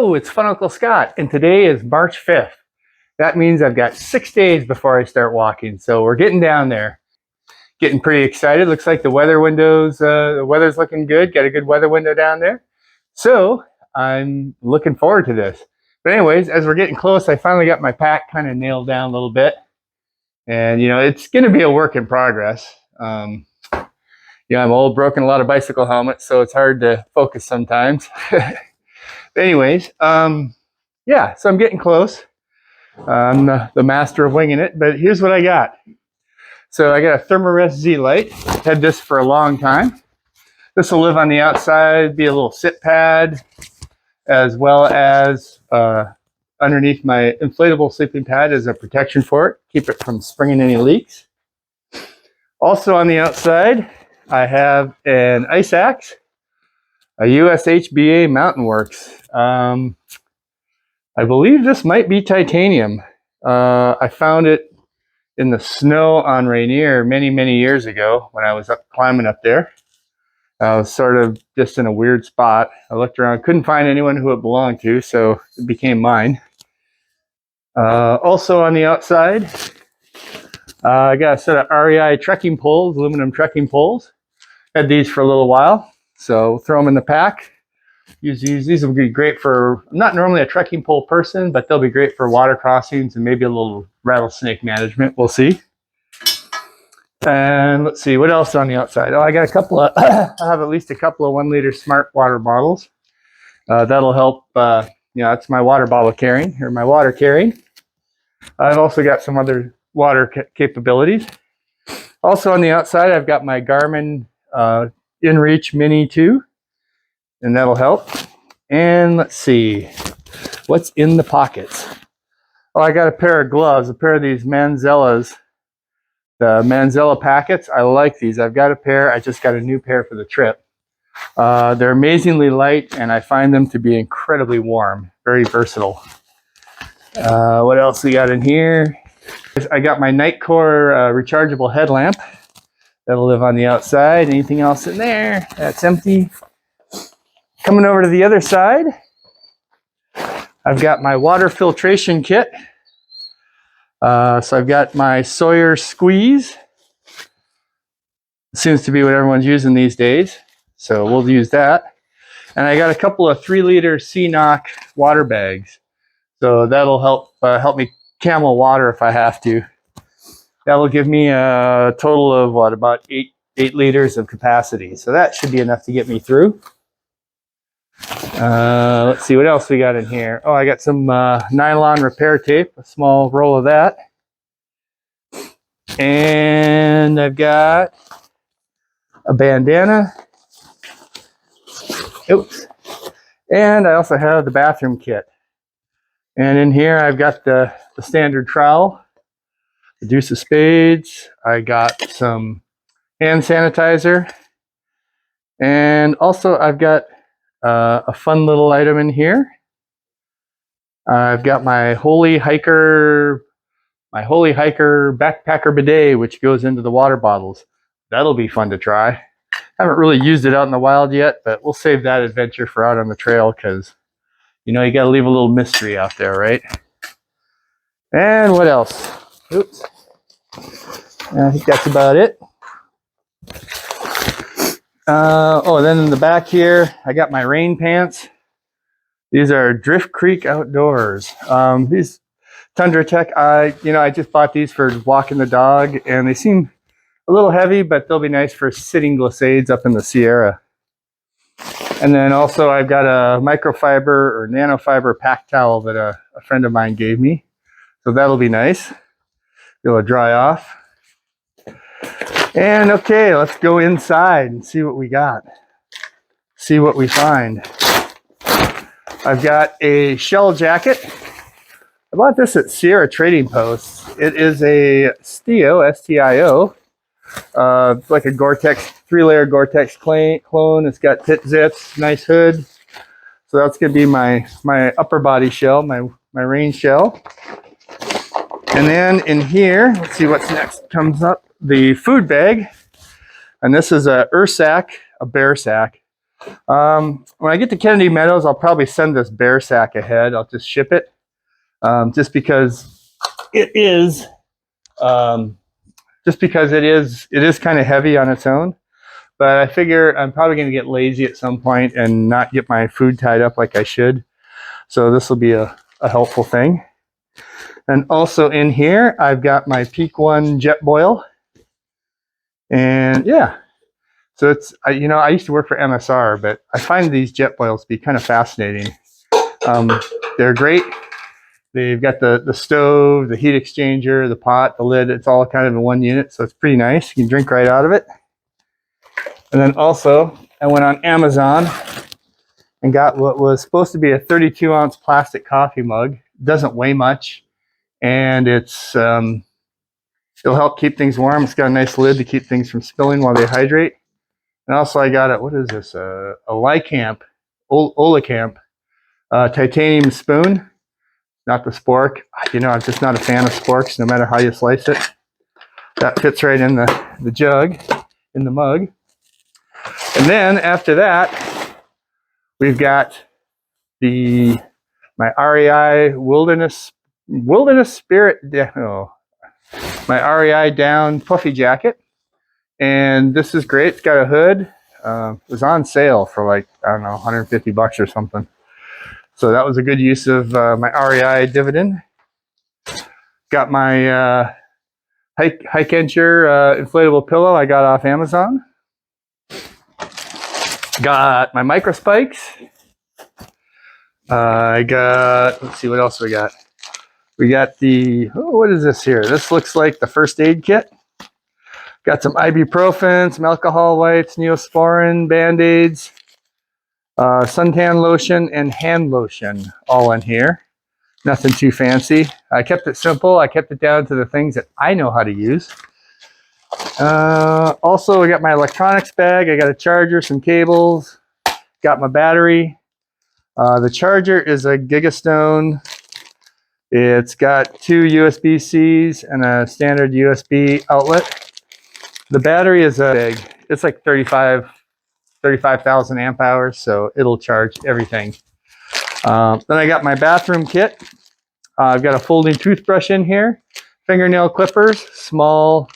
Hello, it's Fun Uncle Scott, and today is March 5th. That means I've got 6 days before I start walking, so we're getting down there. Getting pretty excited. Looks like the weather's looking good. Got a good weather window down there. So I'm looking forward to this. But anyways, as we're getting close, I finally got my pack kind of nailed down a little bit. And it's going to be a work in progress. I'm old, broken a lot of bicycle helmets, so it's hard to focus sometimes. Anyways, yeah, so I'm getting close. I'm the master of winging it, but here's what I got. So I got a Thermarest Z Lite. Had this for a long time. This will live on the outside, be a little sit pad, as well as underneath my inflatable sleeping pad as a protection for it. Keep it from springing any leaks. Also on the outside, I have an ice axe, a USHBA Mountain Works. I believe this might be titanium. I found it in the snow on Rainier many years ago when I was climbing up there. I was sort of just in a weird spot. I looked around, couldn't find anyone who it belonged to, so it became mine. Also on the outside, I got a set of REI trekking poles, aluminum trekking poles. Had these for a little while, so throw them in the pack. Use these. These will be great for, I'm not normally a trekking pole person, but they'll be great for water crossings and maybe a little rattlesnake management. We'll see. And let's see, what else on the outside? Oh, I got a couple of, I have at least a couple of 1 liter smart water bottles. That'll help, that's my water bottle carrying, or my water carrying. I've also got some other water capabilities. Also on the outside, I've got my Garmin InReach Mini 2. And that'll help. And let's see, what's in the pockets? Oh, I got a pair of gloves, a pair of these Manzellas, the Manzella packets. I like these. I've got a pair. I just got a new pair for the trip. They're amazingly light, and I find them to be incredibly warm, very versatile. What else we got in here? I got my Nightcore rechargeable headlamp. That'll live on the outside. Anything else in there? That's empty. Coming over to the other side, I've got my water filtration kit. So I've got my Sawyer Squeeze. Seems to be what everyone's using these days, so we'll use that. And I got a couple of 3 liter CNOC water bags. So that'll help me camel water if I have to. That will give me a total of what, about 8 liters of capacity. So that should be enough to get me through. Let's see what else we got in here. Oh, I got some nylon repair tape, a small roll of that. And I've got a bandana. Oops. And I also have the bathroom kit. And in here I've got the standard trowel, the deuce of spades. I got some hand sanitizer. And also I've got a fun little item in here. I've got my Holy Hiker backpacker bidet, which goes into the water bottles. That'll be fun to try. Haven't really used it out in the wild yet, but we'll save that adventure for out on the trail because, you got to leave a little mystery out there, right? And what else? Oops. I think that's about it. Then in the back here, I got my rain pants. These are Drift Creek Outdoors. These Tundra Tech, I just bought these for walking the dog, and they seem a little heavy, but they'll be nice for sitting glissades up in the Sierra. And then also I've got a microfiber or nanofiber pack towel that a friend of mine gave me. So that'll be nice. It'll dry off. And okay, let's go inside and see what we got. See what we find. I've got a shell jacket. I bought this at Sierra Trading Post. It is a Stio, S-T-I-O. Like a Gore-Tex, 3-layer Gore-Tex clone. It's got pit zips, nice hood. So that's gonna be my upper body shell, my rain shell. And then in here, let's see what's next. Comes up the food bag. And this is a Ursack, a bear sack. When I get to Kennedy Meadows, I'll probably send this bear sack ahead. I'll just ship it, just because it is, kind of heavy on its own. But I figure I'm probably going to get lazy at some point and not get my food tied up like I should. So this will be a helpful thing. And also in here, I've got my Peak 1 Jetboil. And yeah, so it's, I used to work for MSR, but I find these Jetboils to be kind of fascinating. They're great. They've got the stove, the heat exchanger, the pot, the lid. It's all kind of in one unit, so it's pretty nice. You can drink right out of it. And then also, I went on Amazon and got what was supposed to be a 32-ounce plastic coffee mug. It doesn't weigh much, and it's it'll help keep things warm. It's got a nice lid to keep things from spilling while they hydrate. And also, I got what is this? A Olecamp titanium spoon, not the spork. I'm just not a fan of sporks, no matter how you slice it. That fits right in the jug, in the mug. And then after that, we've got my REI Wilderness Spirit, my REI down puffy jacket. And this is great. It's got a hood. It was on sale for like, I don't know, $150 or something. So that was a good use of my REI dividend. Got my Hike-Encher inflatable pillow I got off Amazon. Got my micro spikes. I got, let's see what else we got. We got what is this here? This looks like the first aid kit. Got some ibuprofen, some alcohol wipes, Neosporin, Band-Aids, suntan lotion, and hand lotion all in here. Nothing too fancy. I kept it simple. I kept it down to the things that I know how to use. Also, I got my electronics bag. I got a charger, some cables, got my battery. The charger is a Gigastone. It's got 2 USB-Cs and a standard USB outlet. The battery is big. It's like 35,000 amp hours, so it'll charge everything. Then I got my bathroom kit. I've got a folding toothbrush in here, fingernail clippers, small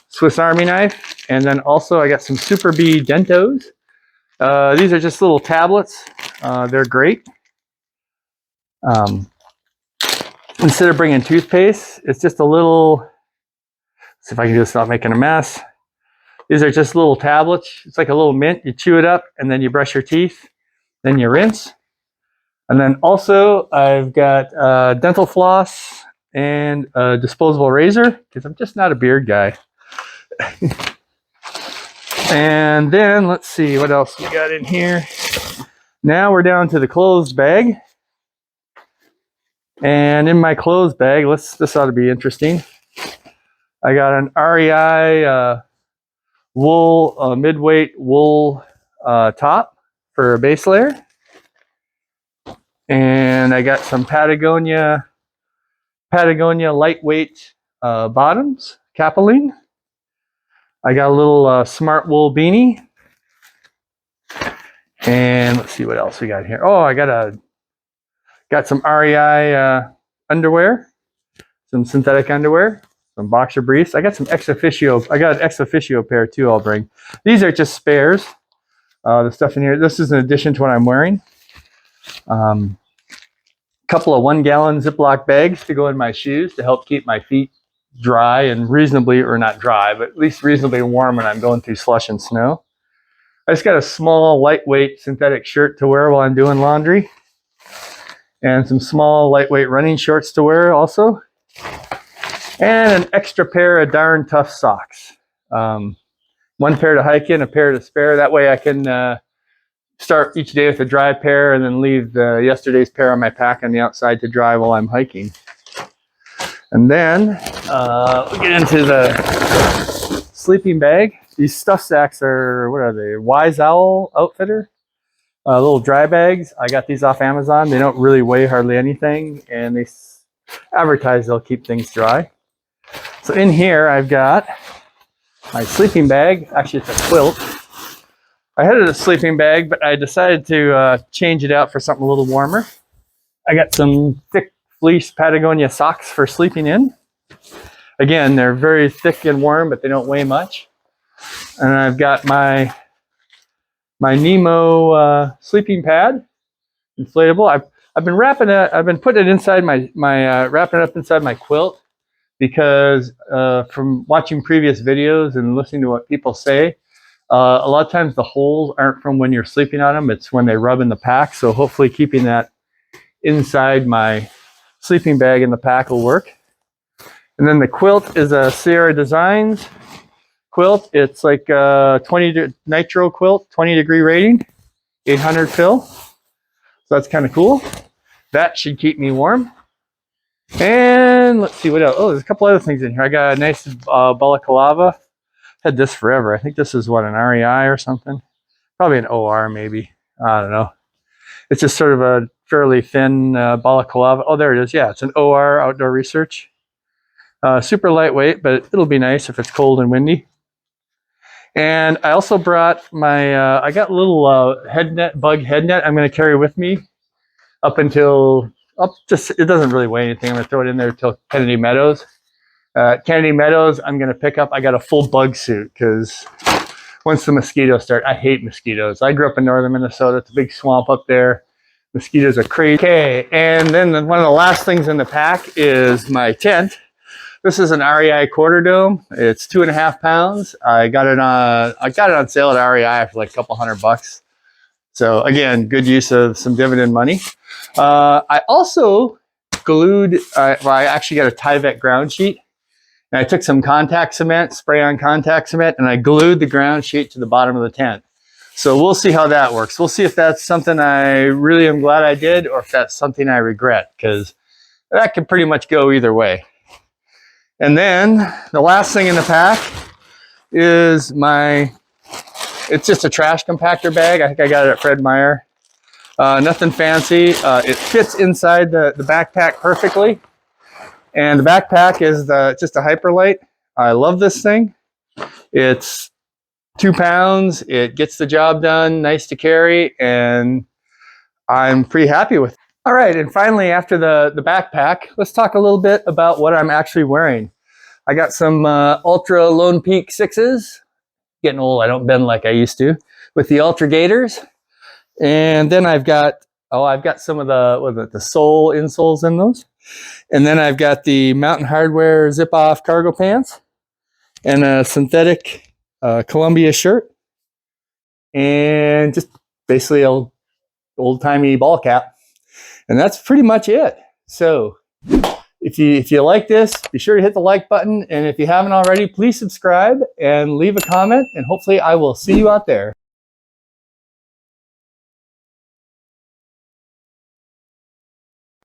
Swiss Army knife, and then also I got some Super Bee Dentos. These are just little tablets. They're great. Instead of bringing toothpaste, it's just a little, let's see if I can do this without making a mess. These are just little tablets. It's like a little mint. You chew it up and then you brush your teeth, then you rinse. And then also I've got dental floss and a disposable razor, because I'm just not a beard guy. And then let's see what else we got in here. Now we're down to the clothes bag. And in my clothes bag, this ought to be interesting. I got an REI wool, mid-weight wool top for a base layer. And I got some Patagonia lightweight bottoms, Capeline. I got a little smart wool beanie. And let's see what else we got here. Oh, I got some REI underwear, some synthetic underwear, some boxer briefs. I got some ex officio. I got an ex officio pair too. I'll bring. These are just spares. The stuff in here. This is in addition to what I'm wearing. Couple of 1-gallon Ziploc bags to go in my shoes to help keep my feet dry and reasonably, or not dry, but at least reasonably warm when I'm going through slush and snow. I just got a small, lightweight synthetic shirt to wear while I'm doing laundry. And some small, lightweight running shorts to wear also. And an extra pair of darn tough socks. One pair to hike in, a pair to spare. That way I can start each day with a dry pair and then leave yesterday's pair on my pack on the outside to dry while I'm hiking. And then we'll get into the sleeping bag. These stuff sacks are, what are they? Wise Owl Outfitter. Little dry bags. I got these off Amazon. They don't really weigh hardly anything, and they advertise they'll keep things dry. So in here I've got my sleeping bag. Actually, it's a quilt. I had a sleeping bag, but I decided to change it out for something a little warmer. I got some thick fleece Patagonia socks for sleeping in. Again, they're very thick and warm, but they don't weigh much. And I've got my Nemo sleeping pad, inflatable. I've been wrapping it. I've been putting it inside wrapping it up inside my quilt because from watching previous videos and listening to what people say, a lot of times the holes aren't from when you're sleeping on them. It's when they rub in the pack. So hopefully keeping that inside my sleeping bag in the pack will work. And then the quilt is a Sierra Designs quilt. It's like a nitro quilt, 20-degree rating, 800 fill. So that's kind of cool. That should keep me warm. And let's see what else. Oh, there's a couple other things in here. I got a nice balaclava. Had this forever. I think this is what, an REI or something? Probably an OR maybe. I don't know. It's just sort of a fairly thin balaclava. Oh, there it is. Yeah, it's an OR, Outdoor Research. Super lightweight, but it'll be nice if it's cold and windy. And I also brought my, I got a little bug head net I'm going to carry with me it doesn't really weigh anything. I'm going to throw it in there till Kennedy Meadows. Kennedy Meadows, I'm going to pick up, I got a full bug suit because once the mosquitoes start, I hate mosquitoes. I grew up in northern Minnesota. It's a big swamp up there. Mosquitoes are crazy. Okay, and then one of the last things in the pack is my tent. This is an REI quarter dome. It's 2.5 pounds. I got it on sale at REI for like a couple $100. So again, good use of some dividend money. I also glued, I actually got a Tyvek ground sheet. And I took some contact cement, spray-on contact cement, and I glued the ground sheet to the bottom of the tent. So we'll see how that works. We'll see if that's something I really am glad I did or if that's something I regret, because that could pretty much go either way. And then the last thing in the pack is it's just a trash compactor bag. I think I got it at Fred Meyer. Nothing fancy. It fits inside the backpack perfectly. And the backpack is just a Hyperlite. I love this thing. It's 2 pounds. It gets the job done, nice to carry, and I'm pretty happy with it. All right, and finally, after the backpack, let's talk a little bit about what I'm actually wearing. I got some Ultra Lone Peak 6s. Getting old, I don't bend like I used to, with the Ultra Gators. And then I've got some of the sole insoles in those. And then I've got the Mountain Hardwear zip-off cargo pants and a synthetic Columbia shirt. And just basically an old-timey ball cap. And that's pretty much it. So if you like this, be sure to hit the like button. And if you haven't already, please subscribe and leave a comment. And hopefully I will see you out there.